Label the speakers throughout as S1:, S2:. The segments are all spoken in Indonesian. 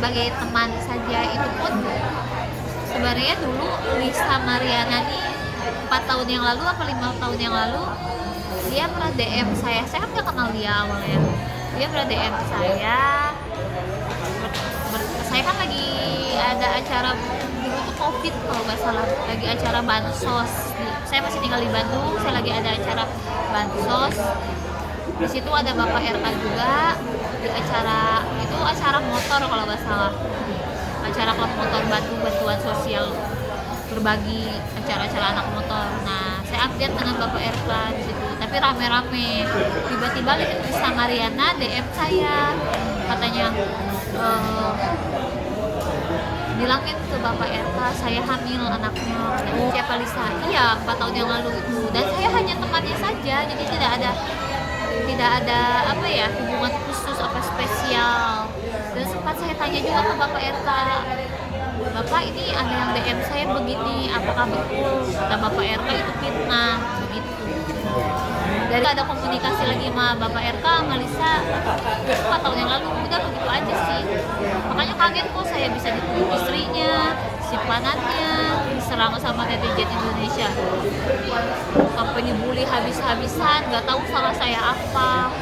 S1: sebagai teman saja. Itu pun sebenarnya dulu Lisa Mariana nih 4 tahun yang lalu apa 5 tahun yang lalu dia pernah DM saya kan nggak kenal dia awalnya. Dia pernah DM saya, saya kan lagi ada acara dulu tuh COVID kalau nggak salah, lagi acara bansos. Saya masih tinggal di Bandung, saya lagi ada acara bansos. Di situ ada Bapak RK juga di acara itu, acara motor kalau nggak salah, acara klub motor Bandung, bantuan sosial, berbagi acara-acara anak motor. Nah, saya update dengan Bapak RK di situ, tapi rame-rame. Tiba-tiba Lisa Mariana DM saya, katanya bilangin ke Bapak RK saya hamil anaknya. Siapa Lisa? Iya, 4 tahun yang lalu itu. Dan saya hanya temannya saja, jadi tidak ada apa ya, hubungan khusus apa spesial. Dan sempat saya tanya juga ke Bapak RK, Bapak ini ada yang DM saya begini, apakah betul? Kata Bapak RK itu fitnah, begitu. Dari ada komunikasi lagi sama Bapak RK sama Lisa 4 tahun yang lalu, udah begitu aja sih. Makanya kaget kok saya bisa dituduh istrinya, simpanannya diserang sama netizen Indonesia, sampai dibully habis-habisan, nggak tahu salah saya apa.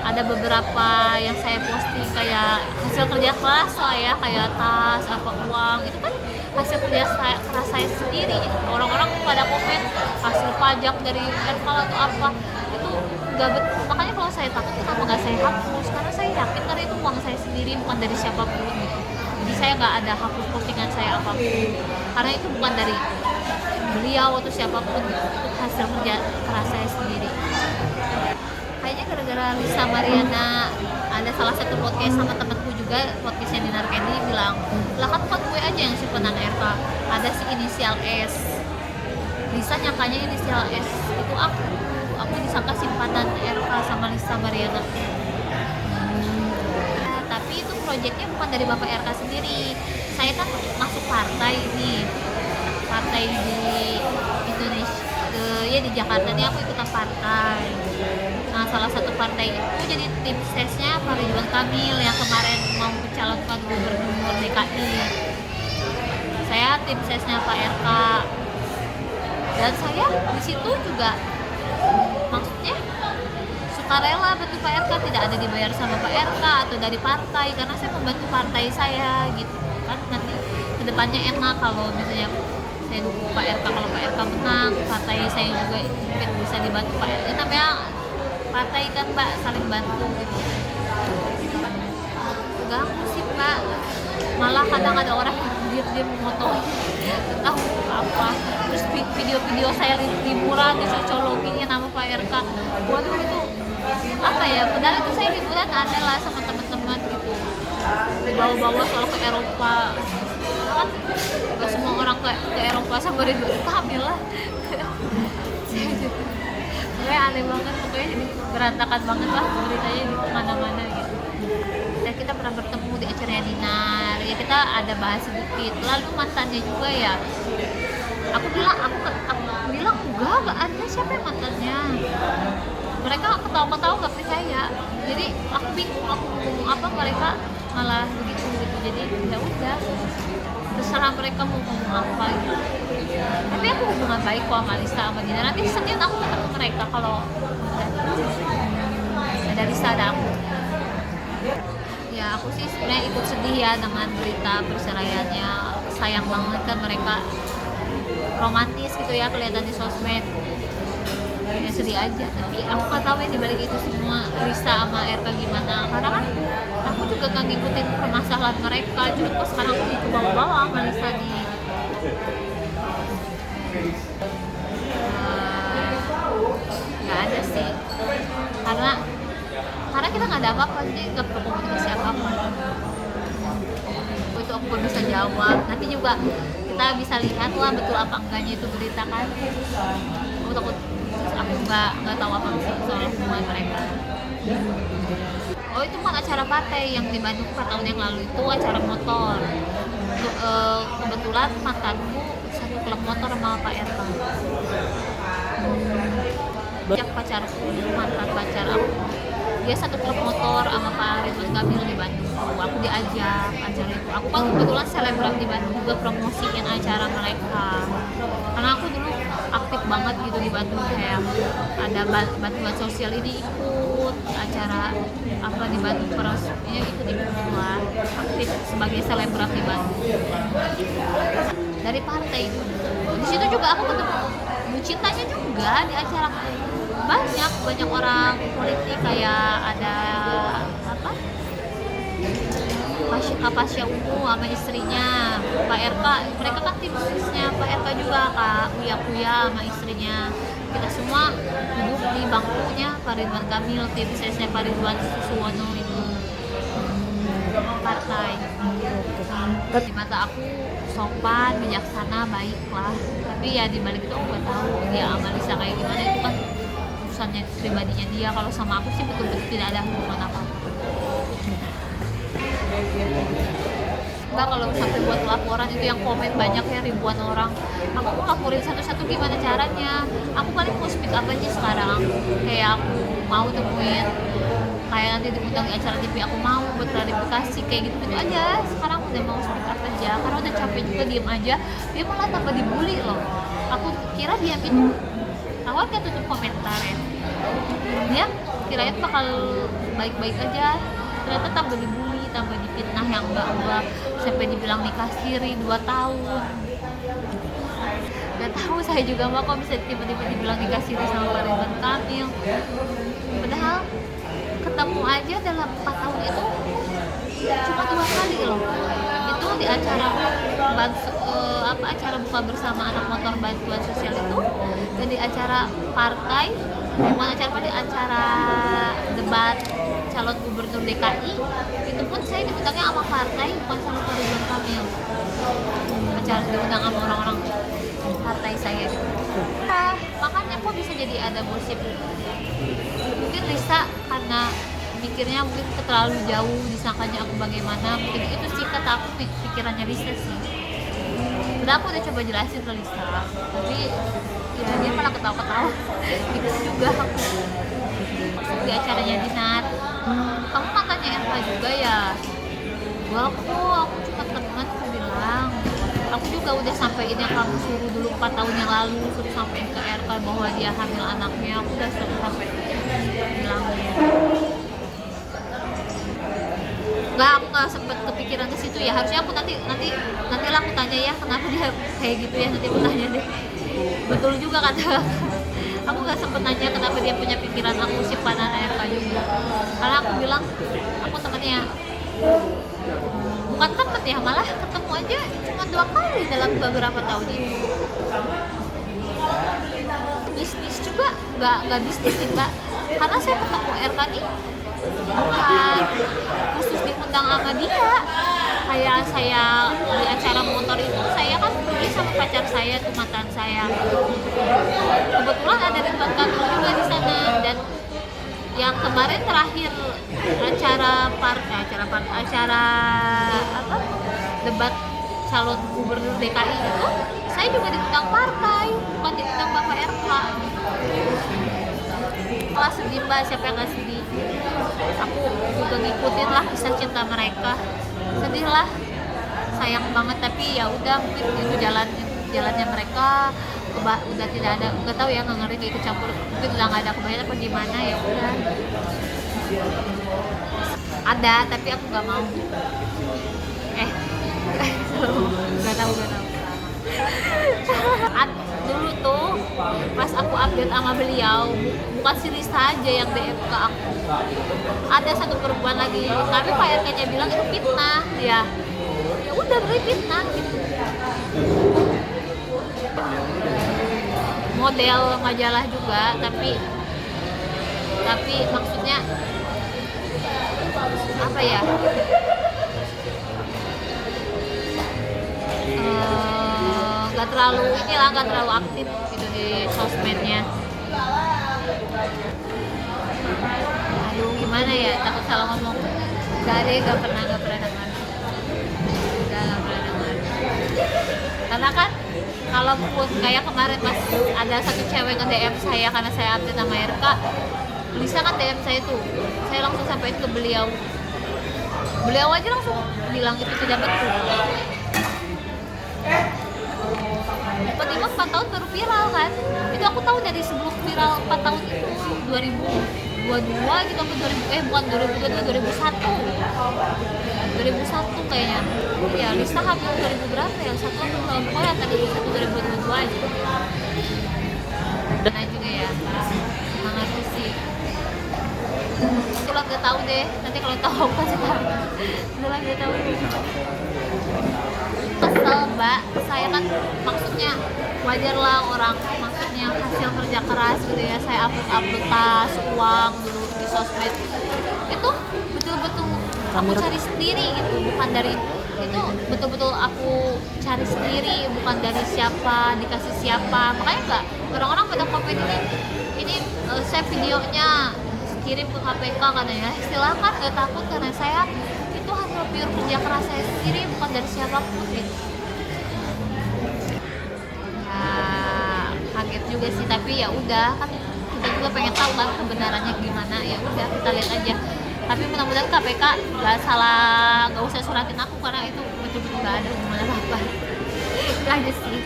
S1: Ada beberapa yang saya posting kayak hasil kerja keras saya, kayak tas apa uang, itu kan hasil kerja keras saya sendiri. Orang-orang pada komen hasil pajak dari Ermal atau apa, itu nggak betul. Makanya kalau saya takut kenapa nggak saya hapus, karena saya yakin karena itu uang saya sendiri, bukan dari siapapun gitu. Jadi saya nggak ada hapus postingan saya apapun, karena itu bukan dari beliau atau siapapun, itu hasil kerja keras saya sendiri. Kayaknya gara-gara Lisa Mariana ada salah satu podcast sama temanku juga, podcastnya Dinar Candy, bilang lah kan bukan gue aja yang simpenan RK, ada si inisial S. Lisa nyangkanya inisial S itu aku disangka simpanan RK sama Lisa Mariana. Tapi itu proyeknya bukan dari Bapak RK sendiri. Saya kan masuk partai nih, partai di Indonesia, ya di Jakarta nih aku ikutan partai. Nah, salah satu partai itu jadi tim sesnya Pak Ridwan Kamil yang kemarin mau mencalonkan gubernur DKI. Saya tim sesnya Pak RK, dan saya di situ juga maksudnya sukarela bantu Pak RK, tidak ada dibayar sama Pak RK atau dari partai, karena saya membantu partai saya gitu kan. Nanti kedepannya enak kalau misalnya saya dukung Pak RK, kalau Pak RK menang partai saya juga mungkin bisa dibantu Pak RK. Namanya partai kan Mbak, saling bantu gitu. Ganggu sih Mbak, malah kadang ada orang diam-diam motoin tentang apa, terus video-video saya liburan dicocologinya nama Pak RK. Waduh, itu apa ya, padahal itu saya liburan aneh lah sama teman-teman gitu, dibawa-bawa soal ke Eropa kan, gak semua orang ke Eropa sama Ridwan Kamil lah. Pokoknya aneh banget, pokoknya jadi berantakan banget lah beritanya di mana-mana gitu. Dan kita pernah bertemu di acaranya Dinar, ya kita ada bahas sedikit. Lalu mantannya juga ya, aku bilang enggak ada, siapa yang mantannya. Mereka ketawa-ketawa nggak percaya, jadi aku bingung aku ngomong apa, mereka malah begitu gitu. Jadi ya udah, terserah mereka mau ngomong apa gitu. Tapi aku hubungan baik kok sama Lisa sama Dina. Nanti Senin aku ketemu mereka kalau ada Lisa ada aku. Ya aku sih sebenarnya ikut sedih ya dengan berita perceraiannya. Sayang banget kan, mereka romantis gitu ya kelihatan di sosmed. Ya sedih aja, tapi aku nggak tahu ya dibalik itu semua Lisa sama RK gimana, karena kan aku juga nggak ngikutin permasalahan mereka. Jadi kok sekarang aku ikut bawa-bawa sama Lisa nih. Nggak ada sih, karena kita nggak ada apa-apa, jadi nggak perlu komunikasi apa-apa. Itu aku nggak bisa jawab. Nanti juga kita bisa lihat lah betul apa enggaknya itu berita kan. Aku takut aku nggak tahu apa soal hubungan mereka. Oh, itu kan acara partai yang di Bandung 4 tahun yang lalu, itu acara motor. Kebetulan mantanku satu klub motor sama Pak RK. Banyak pacarku, mantan pacar aku. dia satu klub motor sama Pak Ridwan Kamil di Bandung. Aku diajak acara itu. Aku kan kebetulan selebgram di Bandung juga, promosiin acara mereka. Karena aku dulu aktif banget gitu di Bandung, kayak ada bantuan sosial ini ikut acara apa di Bandung, terus ini ikut lah, aktif sebagai selebgram di Bandung. Dari partai itu, di situ juga aku ketemu cintanya juga di acara, banyak orang politik, kayak ada apa, Pasya Ungu sama istrinya Pak RK, mereka kan tim suksesnya Pak RK juga, Kak Uya sama istrinya. Kita semua duduk di bangkunya Pak Ridwan Kamil, tim suksesnya Pak Ridwan Suwono itu partai. Di mata aku sopan, bijaksana, baik lah. Tapi ya di balik itu aku nggak tahu dia Amalisa kayak gimana, itu kan urusannya pribadinya dia. Kalau sama aku sih betul-betul tidak ada hubungan apa-apa. Mbak, kalau sampai buat laporan itu yang komen banyak ya, ribuan orang, aku mau laporin satu-satu gimana caranya. Aku paling mau speak up aja sekarang, kayak aku mau temuin, kayak nanti diundang di acara TV aku mau buat klarifikasi kayak gitu aja. Sekarang udah mau speak up aja karena udah capek juga diem aja. Dia malah tambah dibully loh. Aku kira dia itu awal kan tutup komentar ya, dia kirain bakal baik-baik aja, ternyata tambah dibully, tambah difitnah yang enggak, sampai dibilang nikah siri 2 tahun. Gak tahu saya juga mbak kok bisa tiba-tiba dibilang nikah siri sama Pak Ridwan Kamil, padahal ketemu aja dalam 4 tahun itu cuma 2 kali loh. Itu di acara acara buka bersama anak motor bantuan sosial itu, dan di acara partai, bukan acara apa, di acara debat calon gubernur DKI itu pun saya diundangnya sama partai, bukan sama Pak Ridwan Kamil. Acara diundang sama orang-orang partai saya gitu. Nah, makanya kok bisa jadi ada gosip. Mungkin Risa karena mikirnya mungkin terlalu jauh, disangkanya aku bagaimana, mungkin itu sih kata aku, pikirannya Risa sih. Udah aku udah coba jelasin ke Risa, tapi ya dia malah ketawa-ketawa gitu juga. Aku di acaranya Dinar, kamu mantannya RK juga ya? Gua aku cuma teman, aku bilang aku juga udah sampein yang kamu suruh dulu 4 tahun yang lalu, suruh sampein ke RK bahwa dia hamil anaknya, aku udah suruh sampai bilangnya. Nggak, aku nggak sempet kepikiran ke situ ya. Harusnya aku nanti lah aku tanya ya kenapa dia kayak gitu ya, nanti aku tanya deh. Betul juga kata aku nggak sempet nanya kenapa dia punya pikiran aku simpanan RK juga, karena aku bilang aku temennya, bukan temen ya, malah ketemu aja cuma 2 kali dalam beberapa tahun ini. Bisnis juga nggak bisnis nih mbak, karena saya ketemu RK nih bukan khusus diundang sama dia. Kayak saya di acara motor itu, saya kan pergi sama pacar saya tuh, mantan saya. Kebetulan ada Ridwan Kamil juga di sana, dan yang kemarin terakhir acara debat calon gubernur DKI itu, saya juga diundang partai, bukan diundang Bapak RK. Malah sedih mbak, siapa yang gak sedih? Aku juga ngikutin lah kisah cinta mereka, sedih lah, sayang banget. Tapi ya udah, mungkin itu jalannya mereka, udah tidak ada, nggak tahu ya, nggak ngerti ikut campur, mungkin udah nggak ada kebayang apa gimana, ya udah. Ada tapi aku nggak mau. Nggak tahu. Dulu tuh pas aku update sama beliau, bukan si Risa aja yang DM ke aku, ada satu perempuan lagi, tapi Pak RK-nya bilang itu fitnah. Ya udah, berarti fitnah gitu. Model majalah juga, tapi maksudnya apa ya, nggak terlalu aktif gitu di sosmednya. Aduh gimana ya, takut salah ngomong. Nggak pernah dengar. Karena kan kalaupun kayak kemarin pas ada satu cewek nge-DM saya karena saya update sama RK, Lisa kan DM saya tuh, saya langsung sampaikan ke beliau. Beliau aja langsung bilang itu tidak betul. Tiba-tiba 4 tahun baru viral kan. Itu aku tahu dari sebelum viral 4 tahun itu 2022 gitu, bukan 2022, 2001 kayaknya. Ya Lisa hamil 2000 berapa ya, satu aku belum, pokoknya tadi 2022 aja. Dan juga ya nggak ngerti sih, itulah gak tahu deh, nanti kalau tahu aku kasih tahu. Itulah gak tahu, kesel mbak. Saya kan maksudnya wajar lah orang, maksudnya hasil kerja keras gitu ya, saya upload tas, uang dulu di sosmed itu betul-betul aku cari sendiri gitu, bukan dari itu, betul-betul aku cari sendiri, bukan dari siapa, dikasih siapa. Makanya enggak, orang-orang pada komen ini saya videonya kirim ke KPK katanya, silakan, nggak takut, karena saya itu hasil pure kerja keras saya sendiri, bukan dari siapapun gitu. Ya kaget juga sih, tapi ya udah kan kita juga pengen tahu kan kebenarannya gimana, ya udah kita lihat aja. Tapi mudah-mudahan KPK nggak salah, nggak usah suratin aku karena itu betul-betul nggak ada hubungan apa-apa. Itu aja sih.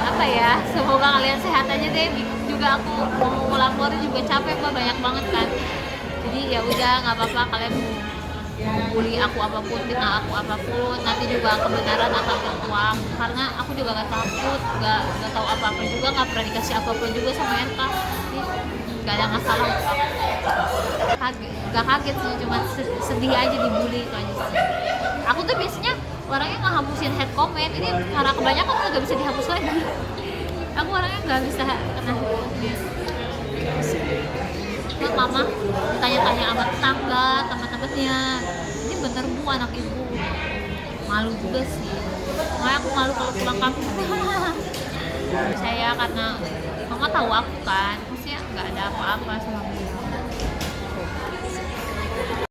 S1: Apa ya, semoga kalian sehat aja deh. Juga aku mau laporin juga capek mbak, banyak banget kan. Jadi ya udah nggak apa-apa, kalian mau bully aku apapun, fitnah aku apapun, nanti juga kebenaran akan tertuang. Karena aku juga nggak takut, nggak tahu apa-apa juga, nggak pernah dikasih apapun juga sama RK. Gak ada masalah. Gak kaget sih, cuma sedih aja dibully, itu aja sih. Aku tuh biasanya orangnya ngehapusin head comment, ini karena kebanyakan gak bisa dihapus lagi. Aku orangnya gak bisa kena head comment. Terus mama tanya-tanya sama tetangga, teman-temannya, ini bener bu anak ibu. Malu juga sih, makanya aku malu kalau pulang kampung. Saya karena mama tahu aku kan, maksudnya nggak ada apa-apa sama beliau.